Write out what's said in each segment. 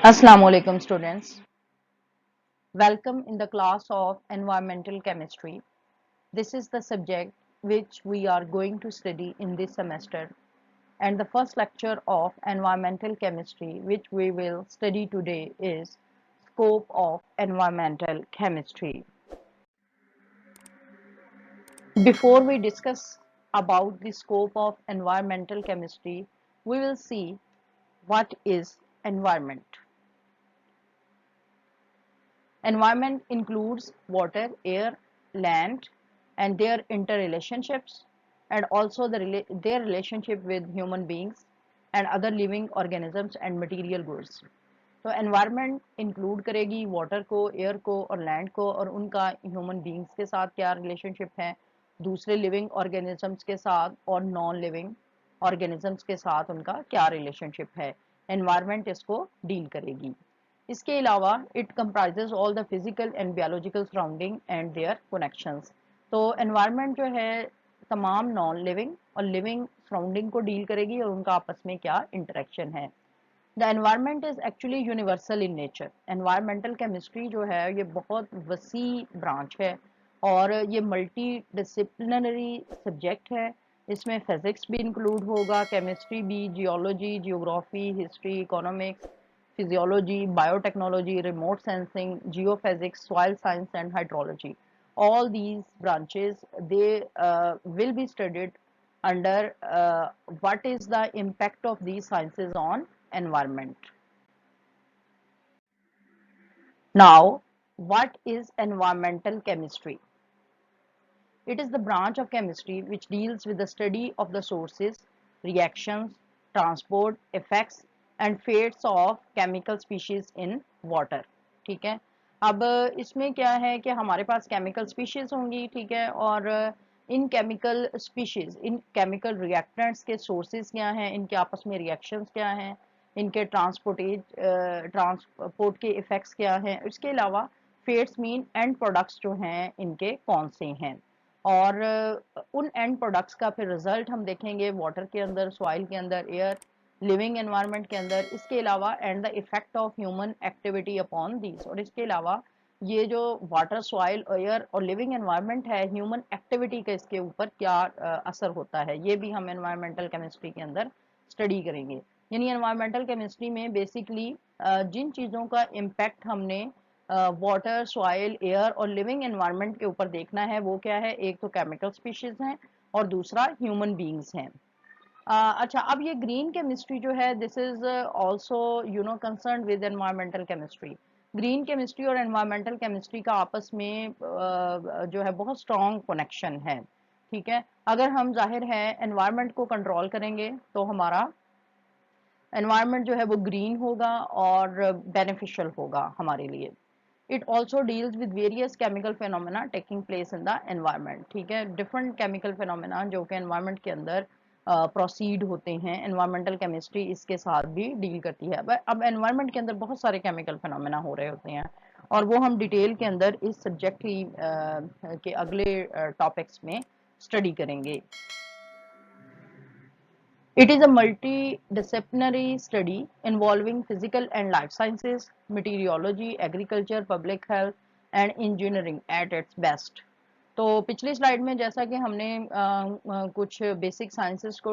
Assalamu alaikum students. Welcome in the class of environmental chemistry. This is the subject which we are going to study in this semester, and the first lecture of environmental chemistry which we will study today is scope of environmental chemistry. Before we discuss about the scope of environmental chemistry, we will see what is environment. Environment includes water, air, land, and their interrelationships, and also their relationship with human beings and other living organisms and material goods. तो environment include करेगी water को, air को और land को, और उनका human beings के साथ क्या रिलेशनशिप है, दूसरे लिविंग ऑर्गेनिजम्स के साथ और नॉन लिविंग ऑर्गेनिजम्स के साथ उनका क्या रिलेशनशिप है, एनवायरनमेंट इसको डील करेगी। इसके अलावा it comprises all the physical and biological surrounding and their connections. तो एनवायरनमेंट जो है तमाम नॉन लिविंग और लिविंग सराउंडिंग को डील करेगी और उनका आपस में क्या इंटरेक्शन है। The environment is actually universal in nature. Environmental chemistry जो है ये बहुत वसी ब्रांच है और ये मल्टी डिसिप्लिनरी सब्जेक्ट है। इसमें फिजिक्स भी इंक्लूड होगा, केमिस्ट्री भी, geology, geography, history, economics, physiology, biotechnology, remote sensing, geophysics, soil science, and hydrology. All these branches they will be studied under what is the impact of these sciences on environment. Now, what is environmental chemistry? It is the branch of chemistry which deals with the study of the sources, reactions, transport, effects and fates of chemical species in water. ठीक है। अब इसमें क्या है कि हमारे पास chemical species होंगी, ठीक है, और इन केमिकल स्पीशीज, इन केमिकल रिएक्टेंट्स के सोर्सेज क्या हैं, इनके आपस में रिएक्शंस क्या हैं, इनके ट्रांसपोर्ट के इफेक्ट्स क्या हैं, इसके अलावा फेट्स मीन एंड प्रोडक्ट्स जो हैं इनके कौन से हैं, और उन एंड प्रोडक्ट्स का फिर रिजल्ट हम देखेंगे वाटर के अंदर, सॉइल के अंदर, एयर, लिविंग एनवायरनमेंट के अंदर। इसके अलावा and the effect of human activity upon these, और इसके अलावा ये जो वाटर, सॉइल, एयर और लिविंग एनवायरनमेंट है, ह्यूमन एक्टिविटी का इसके ऊपर क्या असर होता है, ये भी हम एनवायरमेंटल केमिस्ट्री के अंदर स्टडी करेंगे। यानी एनवायरमेंटल केमिस्ट्री में बेसिकली जिन चीज़ों का इम्पैक्ट हमने वाटर, सॉइल, एयर और लिविंग एनवायरनमेंट के ऊपर देखना है वो क्या है, एक तो केमिकल स्पीशीज हैं और दूसरा ह्यूमन बींग्स हैं। अच्छा, अब ये ग्रीन केमिस्ट्री जो है this is also concern with environmental chemistry. Green chemistry और एनवायरमेंटल केमिस्ट्री का आपस में जो है बहुत स्ट्रॉन्ग कनेक्शन है। ठीक है, अगर हम जाहिर है एनवायरनमेंट को कंट्रोल करेंगे तो हमारा एनवायरनमेंट जो है वो ग्रीन होगा और बेनिफिशियल होगा हमारे लिए। It also deals with various chemical phenomena taking place in the environment. ठीक है, डिफरेंट केमिकल फिनोमेना जो कि एनवायरनमेंट के अंदर प्रोसीड होते हैं, एनवायरमेंटल केमिस्ट्री इसके साथ भी डील करती है। अब एनवायरनमेंट के अंदर बहुत सारे केमिकल फिनोमेना हो रहे होते हैं और वो हम डिटेल के अंदर इस सब्जेक्ट की के अगले टॉपिक्स में स्टडी करेंगे। It is a multidisciplinary study involving physical and life sciences, meteorology, agriculture, public health and engineering at its best. तो पिछली स्लाइड में जैसा कि हमने कुछ बेसिक साइंसेस को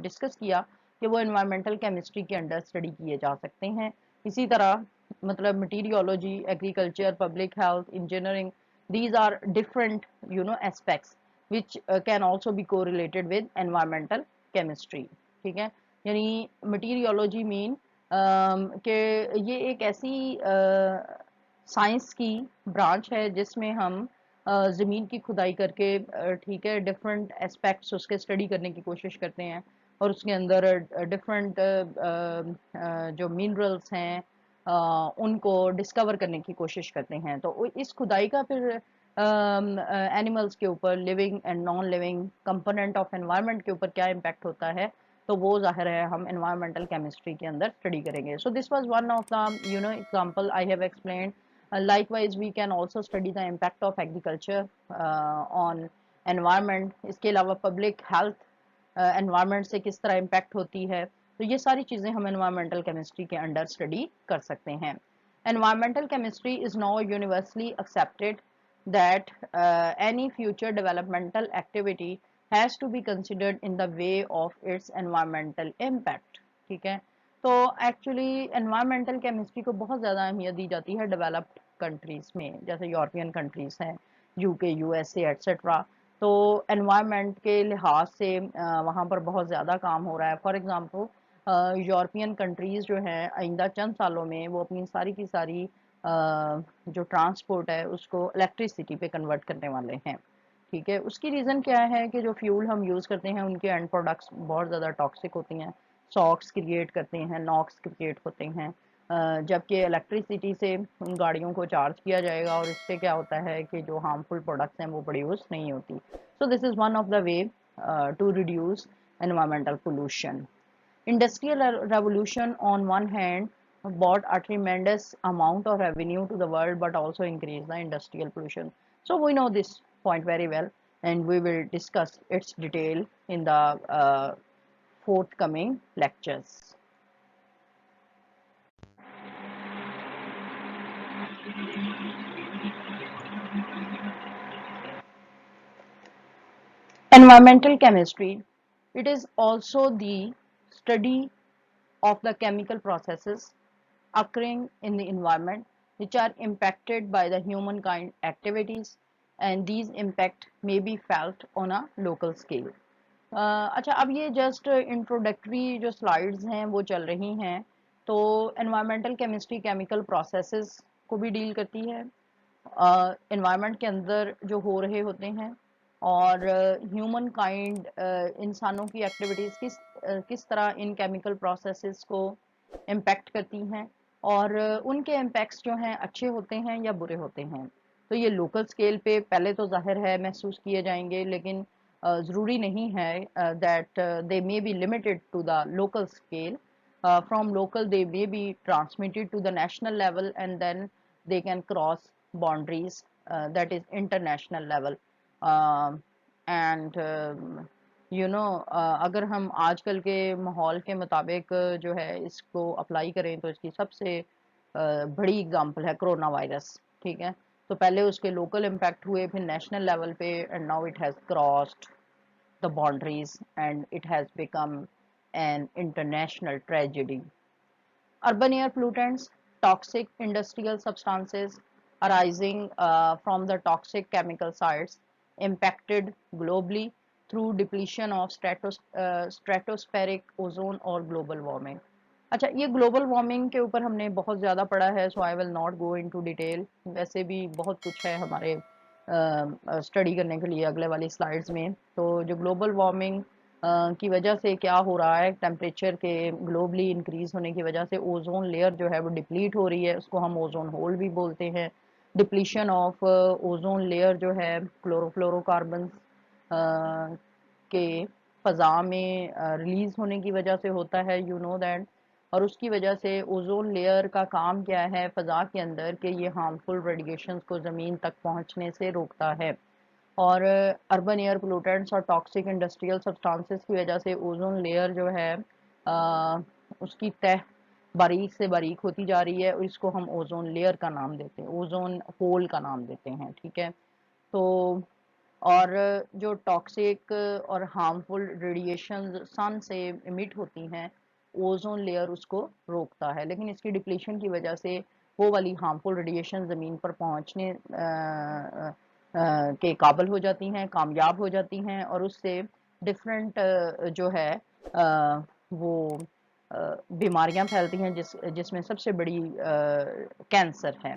डिस्कस किया कि वो एनवायरमेंटल केमिस्ट्री के अंडर स्टडी किए जा सकते हैं, इसी तरह मतलब meteorology, agriculture, public health, engineering, these are different aspects which can also be correlated with environmental chemistry। ठीक है, यानी मटीरियोलॉजी मीन कि ये एक ऐसी साइंस की ब्रांच है जिसमें हम ज़मीन की खुदाई करके ठीक है डिफरेंट एस्पेक्ट्स उसके स्टडी करने की कोशिश करते हैं और उसके अंदर डिफरेंट जो मिनरल्स हैं उनको डिस्कवर करने की कोशिश करते हैं। तो इस खुदाई का फिर एनिमल्स के ऊपर, living and non living component of environment के ऊपर क्या इम्पैक्ट होता है, तो वो जाहिर है हम एनवायरमेंटल केमिस्ट्री के अंदर स्टडी करेंगे। So this was one of the example I have explained. Likewise, we can also study the impact of agriculture on environment। इसके अलावा public health environment से किस तरह impact होती है, तो ये सारी चीज़ें हम एनवायरमेंटल केमिस्ट्री के अंडर स्टडी कर सकते हैं। Environmental chemistry is now universally accepted that any future developmental activity has to be considered in the way of its environmental impact. ठीक है, तो एक्चुअली एनवायरमेंटल केमिस्ट्री को बहुत ज़्यादा अहमियत दी जाती है डेवलप्ड कंट्रीज़ में, जैसे यूरोपियन कंट्रीज़ हैं, यूके, यूएसए एट्सेट्रा। तो एनवायरनमेंट के लिहाज से वहाँ पर बहुत ज़्यादा काम हो रहा है। फॉर एग्ज़ाम्पल यूरोपियन कंट्रीज़ जो हैं आइंदा चंद सालों में वो अपनी सारी की सारी जो ट्रांसपोर्ट है उसको इलेक्ट्रिसिटी पे कन्वर्ट करने वाले हैं। ठीक है, उसकी रीज़न क्या है कि जो फ्यूल हम यूज़ करते हैं उनके एंड प्रोडक्ट्स बहुत ज़्यादा टॉक्सिक होती हैं, सॉक्स क्रिएट करते हैं, नॉक्स क्रिएट होते हैं। जबकि इलेक्ट्रिसिटी से उन गाड़ियों को चार्ज किया जाएगा और इससे क्या होता है कि जो हार्मफुल प्रोडक्ट्स हैं वो प्रोड्यूस नहीं होती। So this is one of the way to reduce environmental pollution. Industrial revolution on one hand brought a tremendous amount of revenue to the world but also increased the industrial pollution. So we know this point very well and we will discuss its detail in the forthcoming lectures. Environmental chemistry, it is also the study of the chemical processes occurring in the environment which are impacted by the humankind activities and these impact may be felt on a local scale. अच्छा, अब ये just introductory जो slides हैं वो चल रही हैं, तो एनवायरमेंटल केमिस्ट्री केमिकल प्रोसेसेस को भी डील करती है, एनवायरनमेंट के अंदर जो हो रहे होते हैं और ह्यूमन काइंड इंसानों की एक्टिविटीज़ किस तरह इन केमिकल प्रोसेसेस को इम्पेक्ट करती हैं और उनके इम्पैक्ट्स जो हैं अच्छे होते हैं या बुरे होते हैं। तो ये लोकल स्केल पे पहले तो ज़ाहिर है महसूस किए जाएंगे, लेकिन ज़रूरी नहीं है that they may be limited to the local scale. from local they may be transmitted to the national level and then they can cross boundaries, that is international level. And you know अगर हम आजकल के माहौल के मुताबिक जो है इसको अप्लाई करें तो इसकी सबसे बड़ी एग्जांपल है कोरोना वायरस। ठीक है, तो पहले उसके लोकल इम्पैक्ट हुए, फिर नेशनल लेवल पे, and now it has crossed the boundaries and it has become an international tragedy. Urban air pollutants, toxic industrial substances arising from the toxic chemical sites impacted globally through depletion of stratospheric ozone और global warming. अच्छा, ये global warming के ऊपर हमने बहुत ज़्यादा पढ़ा है, so I will not go into detail. वैसे भी बहुत कुछ है हमारे स्टडी करने के लिए अगले वाली स्लाइड्स में। तो जो ग्लोबल वार्मिंग की वजह से क्या हो रहा है, टेम्परेचर के ग्लोबली इंक्रीज होने की वजह से ओजोन लेयर जो है वो डिप्लीट हो रही है, उसको हम ओजोन होल भी बोलते हैं। डिप्लीशन ऑफ ओजोन लेयर जो है क्लोरोफ्लोरोकार्बन के फ़ज़ा में रिलीज़ होने की वजह से होता है, यू नो दैट। और उसकी वजह से ओजोन लेयर का काम क्या है फ़ज़ा के अंदर, कि ये हार्मफुल रेडिएशंस को ज़मीन तक पहुंचने से रोकता है। और अर्बन एयर पोल्यूटेंट्स और टॉक्सिक इंडस्ट्रियल सब्सटेंसेस की वजह से ओजोन लेयर जो है उसकी तह बारीक से बारीक होती जा रही है और इसको हम ओजोन लेयर का नाम देते हैं, ओजोन होल का नाम देते हैं। ठीक है, तो और जो टॉक्सिक और हार्मफुल रेडिएशन सन से इमिट होती हैं, ओजोन लेयर उसको रोकता है, लेकिन इसकी डिप्लीशन की वजह से वो वाली हार्मफुल रेडिएशन ज़मीन पर पहुंचने के काबिल हो जाती हैं, कामयाब हो जाती हैं और उससे डिफरेंट जो है वो बीमारियां फैलती हैं, जिसमें सबसे बड़ी कैंसर है।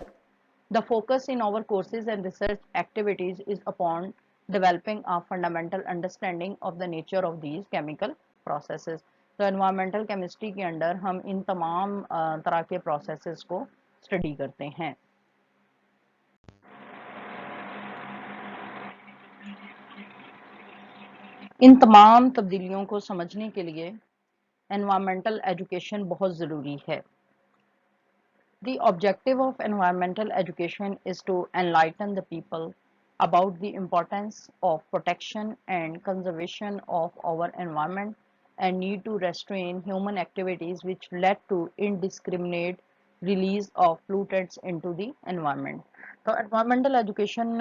The focus in our courses and research activities is upon developing a fundamental understanding of the nature of these chemical processes. तो environmental chemistry के अंडर हम इन तमाम तरह के processes को स्टडी करते हैं। इन तमाम तब्दीलियों को समझने के लिए environmental education बहुत ज़रूरी है। The objective of environmental education is to enlighten the people about the importance of protection and conservation of our environment and need to restrain human activities which led to indiscriminate release of pollutants into the environment. तो environmental education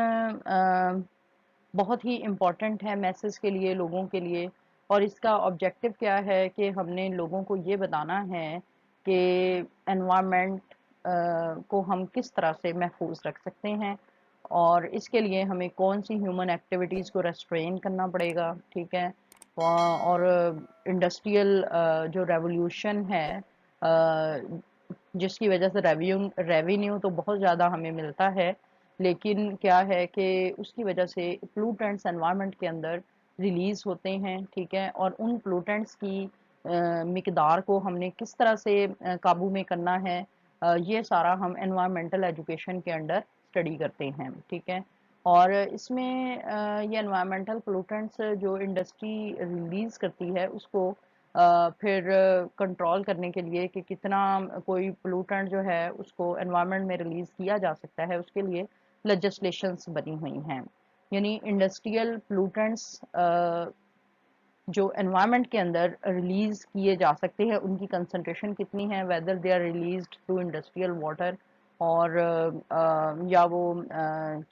बहुत ही important है message के लिए, लोगों के लिए। और इसका ऑब्जेक्टिव क्या है कि हमने लोगों को ये बताना है कि एनवायरनमेंट को हम किस तरह से महफूज रख सकते हैं, और इसके लिए हमें कौन सी ह्यूमन एक्टिविटीज़ को रेस्ट्रेन करना पड़ेगा, ठीक है। और इंडस्ट्रियल जो रेवोल्यूशन है, जिसकी वजह से रेवेन्यू तो बहुत ज़्यादा हमें मिलता है, लेकिन क्या है कि उसकी वजह से पोllutants एनवायरनमेंट के अंदर रिलीज होते हैं, ठीक है। और उन पोllutants की मिकदार को हमने किस तरह से काबू में करना है, ये सारा हम एनवायरमेंटल एजुकेशन के अंडर स्टडी करते हैं, ठीक है। और इसमें ये एनवायरमेंटल पोllutants जो इंडस्ट्री रिलीज करती है उसको फिर कंट्रोल करने के लिए कि कितना कोई पोllूटेंट जो है उसको एनवायरनमेंट में रिलीज किया जा सकता है, उसके लिए लेजिस्लेशंस बनी हुई हैं। यानी इंडस्ट्रियल पोllutants जो एनवायरनमेंट के अंदर रिलीज किए जा सकते हैं उनकी कंसंट्रेशन कितनी है, whether they are released through industrial water, और या वो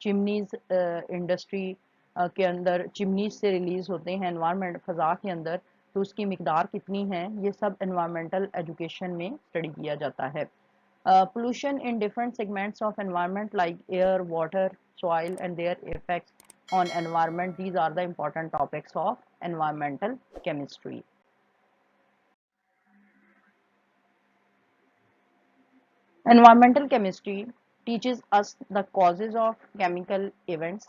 चिमनीज इंडस्ट्री के अंदर चिमनीज से रिलीज होते हैं एनवायरनमेंट फ़ज़ा के अंदर, तो उसकी मिकदार कितनी है, ये सब एनवायरमेंटल एजुकेशन में स्टडी किया जाता है। Pollution in different segments of environment like air, water, soil and their effects on environment, these are the important topics of environmental chemistry. Environmental chemistry teaches us the causes of chemical events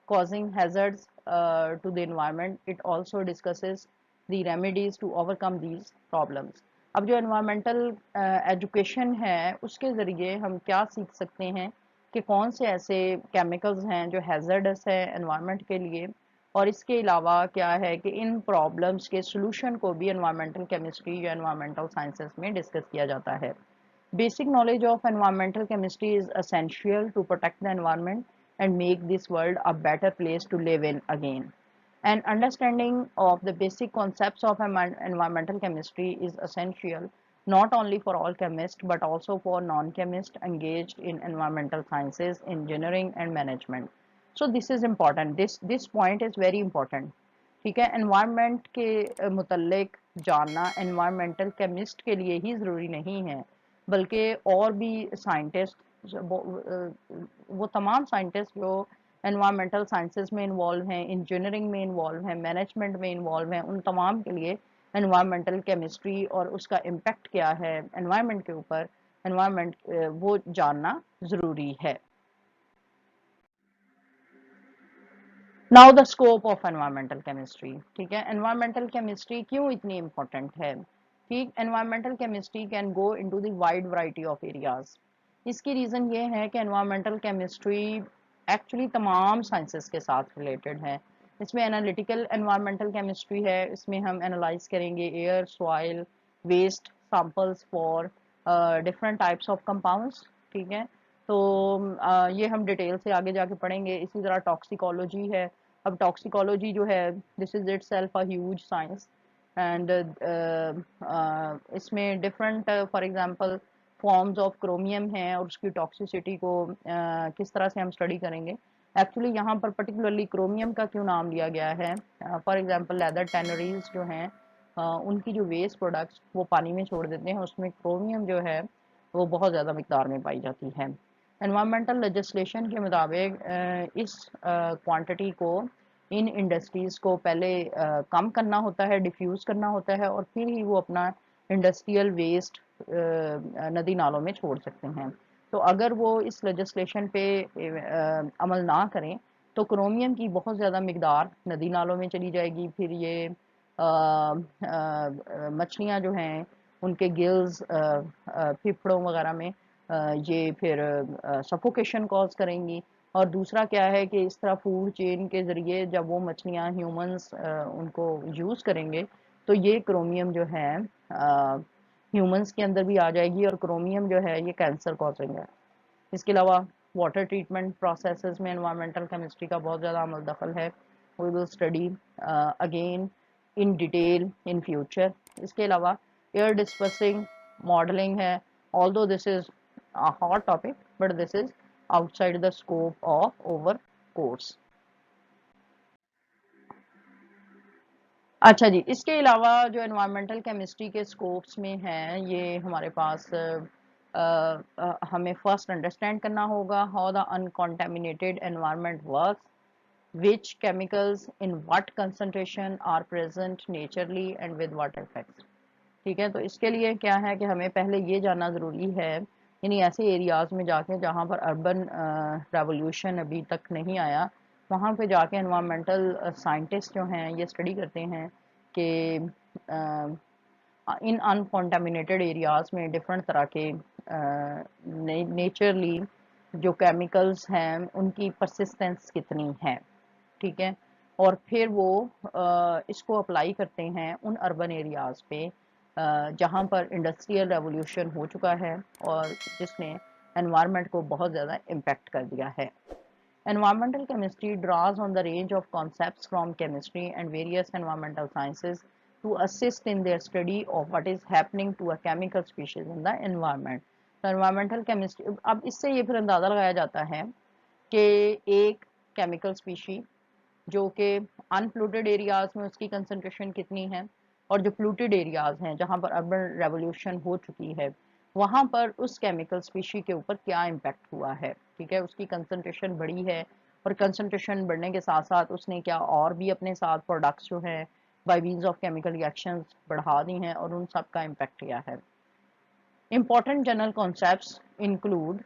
causing hazards to the environment. It also discusses the remedies to overcome these problems. अब जो environmental education है उसके ज़रिए हम क्या सीख सकते हैं कि कौन से ऐसे chemicals हैं जो hazardous है environment के लिए, और इसके अलावा क्या है कि इन problems के solution को भी environmental chemistry या environmental sciences में discuss किया जाता है। Basic knowledge of environmental chemistry is essential to protect the environment and make this world a better place to live in again. An understanding of the basic concepts of environmental chemistry is essential not only for all chemists but also for non-chemists engaged in environmental sciences, engineering and management. So this is important. This point is very important. ठीक है, environment के मुतल्लिक जानना environmental chemist के लिए ही ज़रूरी नहीं है, बल्कि और भी साइंटिस्ट, वो तमाम साइंटिस्ट जो एनवायरमेंटल साइंसेस में इन्वॉल्व हैं, इंजीनियरिंग में इन्वॉल्व हैं, मैनेजमेंट में इन्वॉल्व हैं, उन तमाम के लिए एनवायरमेंटल केमिस्ट्री और उसका इम्पेक्ट क्या है एनवायरनमेंट के ऊपर, एनवायरनमेंट वो जानना ज़रूरी है। Now the scope of environmental chemistry, ठीक है। एनवायरमेंटल केमिस्ट्री क्यों इतनी इम्पोर्टेंट है, ठीक। Environmental chemistry can go into the wide variety of areas. इसकी रीज़न ये है कि एनवायरमेंटल केमिस्ट्री एक्चुअली तमाम साइंसेस के साथ रिलेटेड है। इसमें एनालिटिकल एनवायरमेंटल केमिस्ट्री है, इसमें हम एनालाइज करेंगे air, soil, waste samples for different types of compounds, ठीक है। तो ये हम डिटेल से आगे जाके पढ़ेंगे। इसी तरह टॉक्सिकोलॉजी है। अब टॉक्सिकोलॉजी जो है this is itself a huge science, and इसमें different for example forms of chromium हैं और उसकी टॉक्सिसिटी को किस तरह से हम स्टडी करेंगे। एक्चुअली यहाँ पर पर्टिकुलरली क्रोमियम का क्यों नाम लिया गया है, फॉर एग्जांपल लेदर टैनरीज जो हैं उनकी जो वेस्ट प्रोडक्ट्स वो पानी में छोड़ देते हैं, उसमें क्रोमियम जो है वो बहुत ज़्यादा मिकदार में पाई जाती है। एनवायरमेंटल लेजिस्लेशन के मुताबिक इस क्वांटिटी को इन इंडस्ट्रीज़ को पहले कम करना होता है, डिफ्यूज़ करना होता है, और फिर ही वो अपना इंडस्ट्रियल वेस्ट नदी नालों में छोड़ सकते हैं। तो अगर वो इस लेजिस्लेशन पे अमल ना करें तो क्रोमियम की बहुत ज़्यादा मिकदार नदी नालों में चली जाएगी। फिर ये मछलियाँ जो हैं उनके गिल्स फेफड़ों वगैरह में ये फिर सफोकेशन कॉज करेंगी। और दूसरा क्या है कि इस तरह फूड चेन के ज़रिए जब वो मछलियाँ ह्यूमंस उनको यूज़ करेंगे तो ये क्रोमियम जो है ह्यूमंस के अंदर भी आ जाएगी, और क्रोमियम जो है ये कैंसर कॉजिंग है। इसके अलावा वाटर ट्रीटमेंट प्रोसेसेस में एनवायरमेंटल केमिस्ट्री का बहुत ज़्यादा अमल दखल है। We will study again in detail in future. इसके अलावा एयर डिस्पर्सिंग मॉडलिंग है, although this is a hot topic but this is outside the scope of over course. अच्छा जी, इसके अलावा जो एनवायरमेंटल केमिस्ट्री के स्कोप्स में हैं, ये हमारे पास हमें फर्स्ट अंडरस्टैंड करना होगा how the uncontaminated environment works, which chemicals in what concentration are present naturally and with what effects। ठीक है, तो इसके लिए क्या है कि हमें पहले ये जानना ज़रूरी है, यानी ऐसे एरियाज़ में जाके जहाँ पर अर्बन रेवोल्यूशन अभी तक नहीं आया, वहाँ पे जाके एनवायरमेंटल साइंटिस्ट जो हैं ये स्टडी करते हैं कि इन अनकॉन्टामिनेटेड एरियाज़ में डिफरेंट तरह के नेचरली जो केमिकल्स हैं उनकी परसिस्टेंस कितनी है। ठीक है, और फिर वो इसको अप्लाई करते हैं उन अर्बन एरियाज़ पे जहाँ पर इंडस्ट्रियल रेवोल्यूशन हो चुका है और जिसने एनवायरनमेंट को बहुत ज़्यादा इम्पेक्ट कर दिया है। Environmental chemistry draws on the range of concepts from chemistry and various environmental sciences to assist in their study of what is happening to a chemical species in the environment। तो environmental chemistry, अब इससे ये फिर अंदाज़ा लगाया जाता है कि एक केमिकल स्पीशी जो कि अनफ्लूटेड एरियाज में उसकी कंसंट्रेशन कितनी है, और जो फ्लूटेड एरियाज हैं जहाँ पर अर्बन रेवोल्यूशन हो चुकी है वहाँ पर उस केमिकल स्पीशी के ऊपर क्या इम्पैक्ट हुआ है। ठीक है, उसकी कंसंट्रेशन बढ़ी है, और कंसंट्रेशन बढ़ने के साथ साथ उसने क्या और भी अपने साथ प्रोडक्ट्स जो हैं bye means of chemical reactions बढ़ा दी हैं और उन सब का इम्पैक्ट किया है। Important general concepts include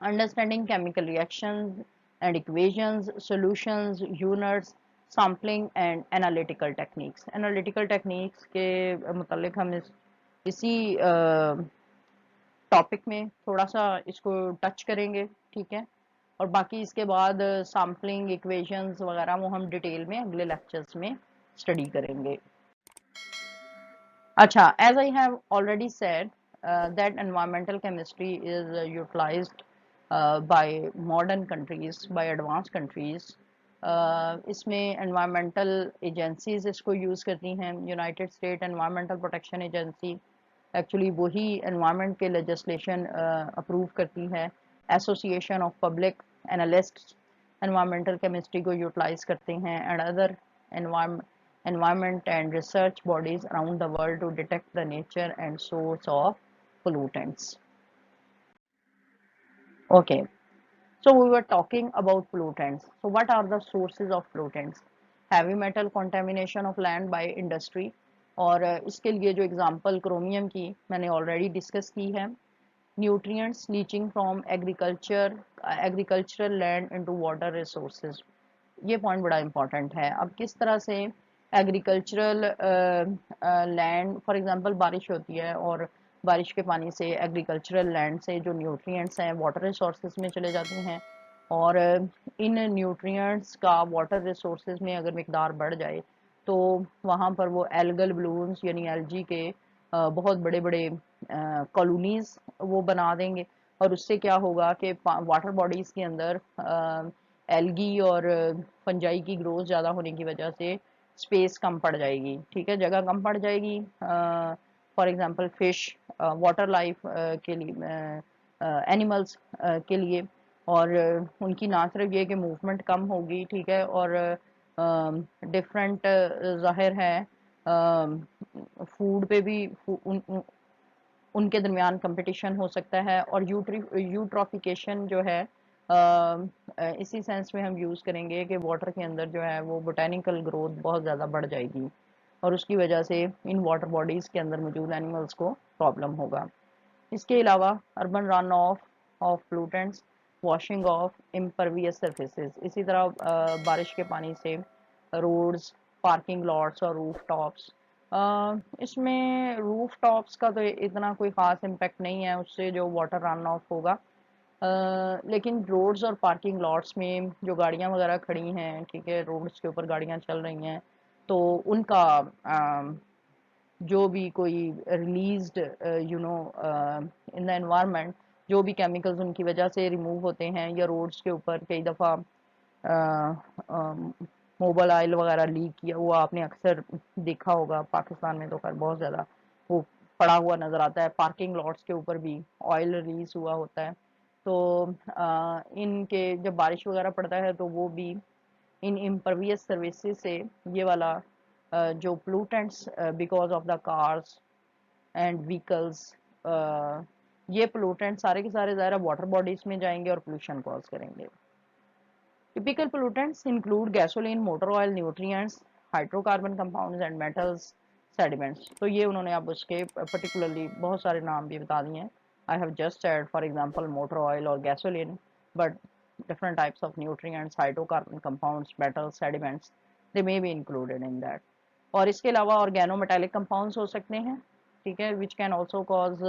understanding chemical reactions and equations, solutions, units, sampling and analytical techniques। Analytical techniques के मतलब हम इसी टॉपिक में थोड़ा सा इसको टच करेंगे। ठीक है, और बाकी इसके बाद सैम्पलिंग इक्वेशंस वगैरह वो हम डिटेल में अगले लेक्चर्स में स्टडी करेंगे। अच्छा, as I have already said that environmental chemistry is utilized by modern countries, by advanced countries। इसमें environmental agencies इसको यूज़ करती हैं। United state environmental protection agency actually वही एनवायरनमेंट के लेजिस्लेशन अप्रूव करती है। Association of public analysts environmental chemistry को utilise करते हैं, and other environment and research bodies around the world to detect the nature and source of pollutants। Okay, so we were talking about pollutants। So what are the sources of pollutants? Heavy metal contamination of land by industry, और इसके लिए जो example chromium की मैंने already discuss की है। Nutrients leaching from agricultural land into water resources, ये point बड़ा इंपॉर्टेंट है। अब किस तरह से एग्रीकल्चरल लैंड, फॉर एग्जांपल बारिश होती है और बारिश के पानी से एग्रीकल्चरल लैंड से जो न्यूट्रिएंट्स हैं वाटर रिसोर्सेज में चले जाते हैं, और इन न्यूट्रिएंट्स का वाटर रिसोर्सेज में अगर मिकदार बढ़ जाए तो वहाँ पर वो एल्गल बलून्स यानी एलजी के बहुत बड़े बड़े कॉलोनीज वो बना देंगे, और उससे क्या होगा कि वाटर बॉडीज के अंदर एल्गी और फंजाई की ग्रोथ ज़्यादा होने की वजह से स्पेस कम पड़ जाएगी। ठीक है, जगह कम पड़ जाएगी for example fish water life के लिए, एनिमल्स के लिए, और उनकी ना सिर्फ ये कि मूवमेंट कम होगी। ठीक है, और डिफरेंट ज़ाहिर है फूड पे भी उनके दरमियान कंपटीशन हो सकता है, और यूट्रॉफिकेशन जो है इसी सेंस में हम यूज़ करेंगे कि वाटर के अंदर जो है वो बोटेनिकल ग्रोथ बहुत ज़्यादा बढ़ जाएगी, और उसकी वजह से इन वाटर बॉडीज़ के अंदर मौजूद एनिमल्स को प्रॉब्लम होगा। इसके अलावा urban run of pollutants, washing of impervious surfaces, इसी तरह बारिश के पानी से रोड्स, पार्किंग लॉट्स और रूफ टॉप्स। इसमें रूफ टॉप्स का तो इतना कोई ख़ास इम्पेक्ट नहीं है, उससे जो वाटर रन ऑफ होगा, लेकिन रोड्स और पार्किंग लॉट्स में जो गाड़ियाँ वगैरह खड़ी हैं, ठीक है, रोड्स के ऊपर गाड़ियाँ चल रही हैं, तो उनका जो भी कोई रिलीज्ड इन द एनवायरनमेंट जो भी केमिकल्स उनकी वजह से रिमूव होते हैं, या रोड्स के ऊपर कई दफ़ा मोबाइल वगैरह लीक किया हुआ आपने अक्सर देखा होगा, पाकिस्तान में तो खैर बहुत ज़्यादा वो पड़ा हुआ नज़र आता है, पार्किंग लॉट्स के ऊपर भी ऑयल रिलीज हुआ होता है। तो इनके जब बारिश वगैरह पड़ता है तो वो भी इन इम्परवियस सर्विसेज से ये वाला जो pollutants because of the cars and vehicles, ये पोllutants सारे के सारे ज़ाहिर वाटर बॉडीज में जाएंगे और पोल्यूशन कॉज करेंगे। Typical pollutants include gasoline, motor oil, nutrients, hydrocarbon compounds and metals, sediments. तो ये उन्होंने अब उसके particularly बहुत सारे नाम भी बता दिए हैं। I have just said for example motor oil or gasoline, but different types of nutrients, hydrocarbon compounds, metals, sediments, they may be included in that. और इसके अलावा organometallic compounds हो सकते हैं, ठीक है, which can also cause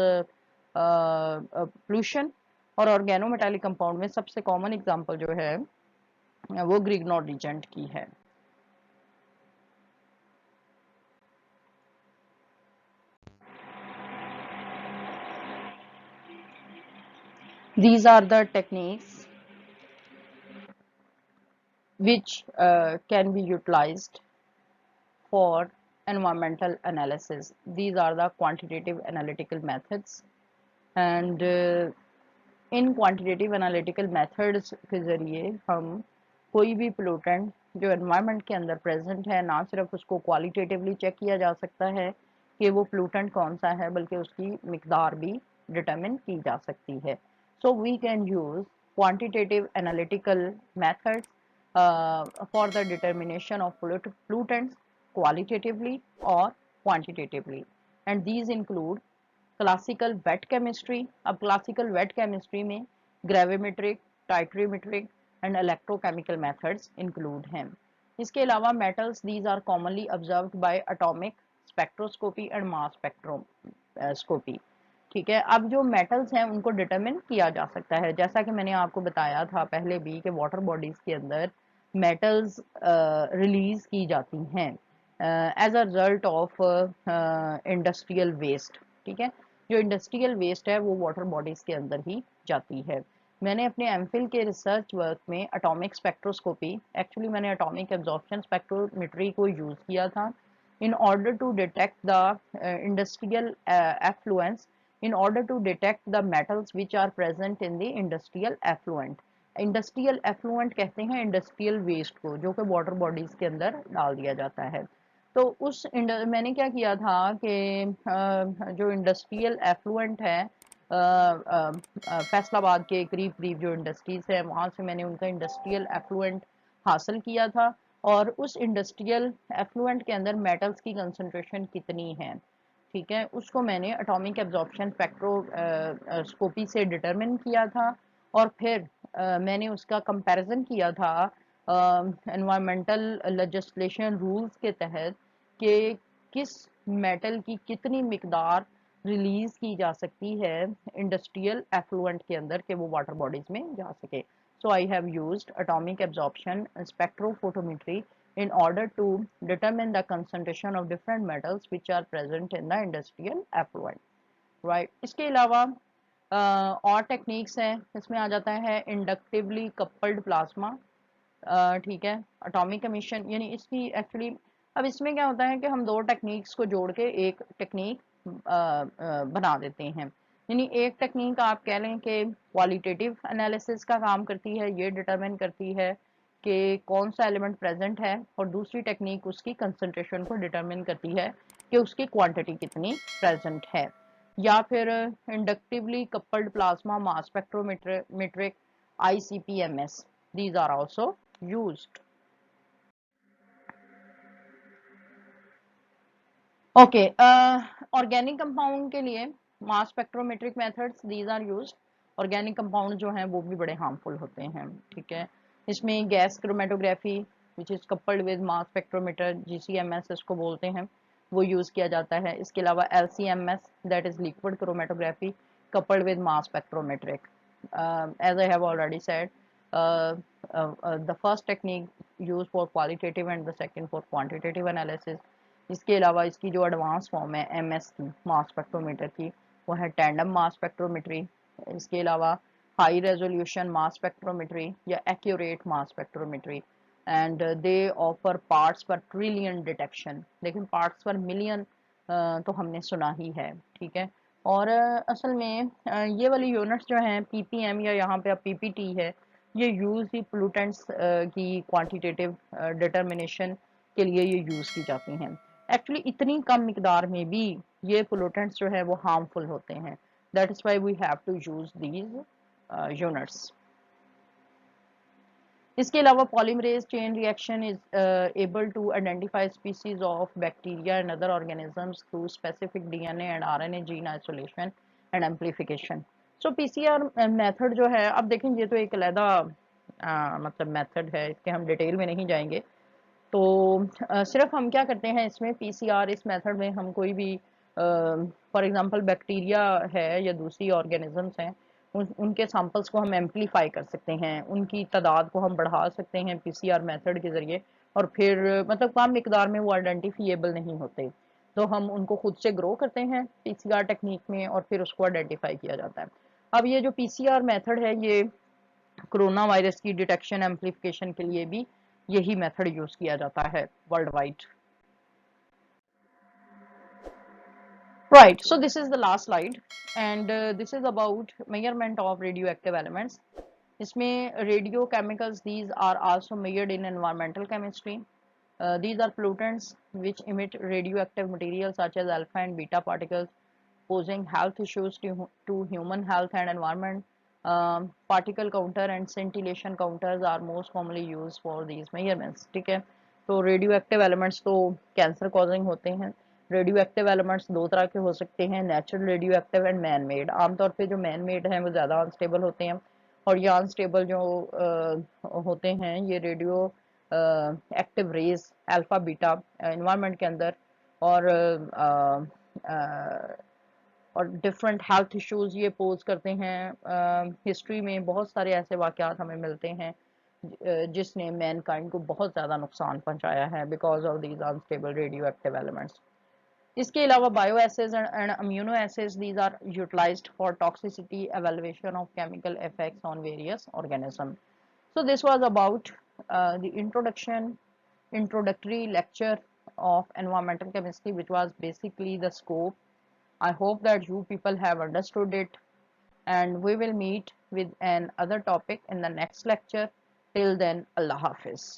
pollution। और organometallic compound में सबसे common example जो है वो ग्रिग्नॉड रिजेंट की है। These are the techniques which can be utilized for environmental analysis. These are the quantitative analytical methods, and in quantitative analytical methods के ज़रिए हम कोई भी पोल्यूटेंट जो एनवायरनमेंट के अंदर प्रेजेंट है, ना सिर्फ उसको क्वालिटेटिवली चेक किया जा सकता है कि वो पोल्यूटेंट कौन सा है, बल्कि उसकी मिकदार भी डिटरमिन की जा सकती है। So we can use quantitative analytical methods for the determination of pollutants qualitatively or quantitatively, and these include classical wet chemistry. अब क्लासिकल वेट केमिस्ट्री में gravimetric, titrimetric and electrochemical methods include हैं। इसके अलावा metals, these are commonly observed by atomic spectroscopy and mass spectroscopy. ठीक है, अब जो metals हैं उनको डिटरमिन किया जा सकता है, जैसा कि मैंने आपको बताया था पहले भी कि वाटर बॉडीज के अंदर मेटल्स रिलीज की जाती हैं as a result of industrial waste. ठीक है, जो इंडस्ट्रियल वेस्ट है वो वाटर बॉडीज के अंदर ही जाती है। मैंने अपने एमफिल के रिसर्च वर्क में एटॉमिक स्पेक्ट्रोस्कोपी, एक्चुअली मैंने एटॉमिक एब्जॉर्प्शन स्पेक्ट्रोमेट्री को यूज किया था in order to detect the industrial effluents, in order to detect the metals which are present in the industrial effluent। Industrial effluent कहते हैं industrial waste को, जो कि water bodies के अंदर डाल दिया जाता है। तो मैंने क्या किया था कि जो इंडस्ट्रियल एफ्लुएंट है फैसलाबाद के करीब करीब जो इंडस्ट्रीज है वहाँ से मैंने उनका इंडस्ट्रियल एफ्लुएंट हासिल किया था, और उस इंडस्ट्रियल एफ्लुएंट के अंदर मेटल्स की कंसंट्रेशन कितनी है, ठीक है, उसको मैंने एटॉमिक एब्जॉर्प्शन स्पेक्ट्रोस्कोपी से डिटरमिन किया था। और फिर मैंने उसका कंपैरिजन किया था एनवायरमेंटल लेजिस्लेशन रूल्स के तहत कि किस मेटल की कितनी मिकदार रिलीज की जा सकती है इंडस्ट्रियल एफ्लुएंट के अंदर कि वो वाटर बॉडीज में जा सके। So I have used atomic absorption spectrophotometry in order to determine the concentration of different metals which are present in the industrial effluent, right? इसके अलावा और टेक्निक्स हैं, इसमें आ जाता है इंडक्टिवली कपल्ड प्लाज्मा। ठीक है, एटॉमिक एमिशन, यानी इसकी एक्चुअली अब इसमें क्या होता है कि हम दो टेक्निक्स को जोड़ के एक टेक्निक बना देते हैं। यानी एक टेक्निक आप कह लें कि क्वालिटेटिव एनालिसिस का काम करती है, ये डिटरमिन करती है कि कौन सा एलिमेंट प्रेजेंट है, और दूसरी टेक्निक उसकी कंसंट्रेशन को डिटरमिन करती है कि उसकी क्वांटिटी कितनी प्रेजेंट है। या फिर inductively coupled plasma mass spectrometric ICP-MS, these are also used। Okay, organic compound के लिए mass spectrometric methods these are used. Organic compound जो हैं वो भी बड़े हार्मफुल होते हैं, ठीक है। इसमें gas chromatography which is coupled with mass spectrometer, GCMS इसको बोलते हैं, वो यूज किया जाता है। इसके अलावा LCMS that is liquid chromatography coupled with mass spectrometric. As I have already said, the first technique used for qualitative and the second for quantitative analysis। इसके अलावा इसकी जो एडवांस फॉर्म है MS की मास स्पेक्ट्रोमीटर की, वो है टैंडम मास स्पेक्ट्रोमेट्री। इसके अलावा हाई रेजोल्यूशन मास स्पेक्ट्रोमेट्री या accurate mass spectrometry, and they offer parts पर ट्रिलियन डिटेक्शन, लेकिन पार्ट्स पर मिलियन तो हमने सुना ही है, ठीक है। और असल में ये वाली यूनिट्स जो हैं पीपीएम या यहाँ पे अब पीपीटी है, ये यूज ही पोल्यूटेंट्स की क्वांटिटेटिव डिटर्मिनेशन के लिए ये यूज की जाती हैं। एक्चुअली इतनी कम मिकदार में भी ये पोल्यूटेंट्स जो है वो हार्मफुल होते हैं, that is why we have to use these units. इसके अलावा polymerase chain reaction is able to identify species of bacteria and other organisms through specific DNA and RNA gene isolation and amplification. So PCR method जो है, अब देखें ये तो एक अलहदा मतलब मेथड है, इसके हम डिटेल में नहीं जाएंगे। तो सिर्फ हम क्या करते हैं इसमें पीसीआर इस मेथड में, हम कोई भी फॉर एग्जांपल बैक्टीरिया है या दूसरी ऑर्गेनिजम्स हैं, उनके सैंपल्स को हम एम्पलीफाई कर सकते हैं, उनकी तादाद को हम बढ़ा सकते हैं पीसीआर मेथड के ज़रिए, और फिर मतलब कम मिकदार में वो आइडेंटिफिएबल नहीं होते, तो हम उनको खुद से ग्रो करते हैं पीसीआर टेक्निक में और फिर उसको आइडेंटिफाई किया जाता है। अब ये जो पीसीआर मेथड है ये कोरोना वायरस की डिटेक्शन एम्प्लीफिकेशन के लिए भी यही मेथड यूज किया जाता है world wide. Right, so this is the last slide and this is about measurement of radioactive elements. इसमें radio chemicals, these are also measured in environmental chemistry. These are pollutants which emit radioactive materials such as alpha and beta particles, posing health issues to human health and environment. Particle counter and scintillation counters are most commonly used for these measurements, ठीक है। तो radioactive elements तो cancer causing होते हैं। Radio active elements दो तरह के हो सकते हैं, natural radio active and man made. आमतौर पे जो मैन मेड हैं वो ज़्यादा अनस्टेबल होते हैं, और ये अनस्टेबल जो होते हैं ये radio active rays alpha beta environment के अंदर और और डिफरेंट हेल्थ इश्यूज ये पोज करते हैं। हिस्ट्री में बहुत सारे ऐसे वाक़यात हमें मिलते हैं जिसने मैनकाइंड को बहुत ज़्यादा नुकसान पहुंचाया है because of these unstable radio active elements. इसके अलावा bio assays and immuno assays, these are utilized for toxicity evaluation of chemical effects on various organisms. So this was about the introductory lecture of environmental chemistry, which was basically the scope. I hope that you people have understood it, and we will meet with another topic in the next lecture. Till then, Allah Hafiz.